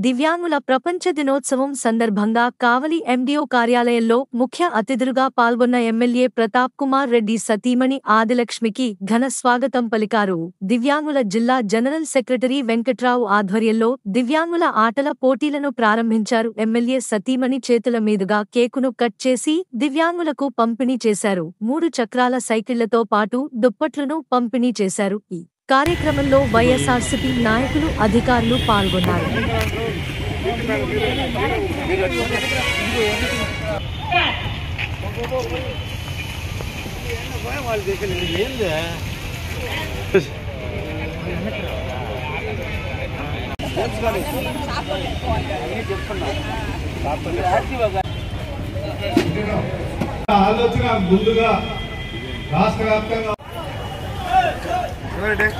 దివ్యాంగుల ప్రపంచ దినోత్సవం సందర్భంగా కావలి ఎండీఓ కార్యాలయంలో ముఖ్య అతిథులుగా పాల్గొన్న ఎమ్మెల్యే ప్రతాప్ కుమార్ రెడ్డి సతీమణి ఆదిలక్ష్మికి ఘన స్వాగతం పలికారు. దివ్యాంగుల జిల్లా జనరల్ సెక్రటరీ వెంకట్రావు ఆధ్వర్యంలో దివ్యాంగుల ఆటల పోటీలను ప్రారంభించారు. ఎమ్మెల్యే సతీమణి చేతుల మీదుగా కేకును కట్ చేసి దివ్యాంగులకు పంపిణీ చేశారు. 3 చక్రాల సైకిళ్లతో పాటు దుప్పట్లను పంపిణీ చేశారు. ఈ కార్యక్రమంలో వైఎస్ఆర్సీపీ నాయకులు, అధికారులు పాల్గొన్నారు. ఆలోచన ముందుగా రాష్ట్ర వ్యాప్తంగా మేడం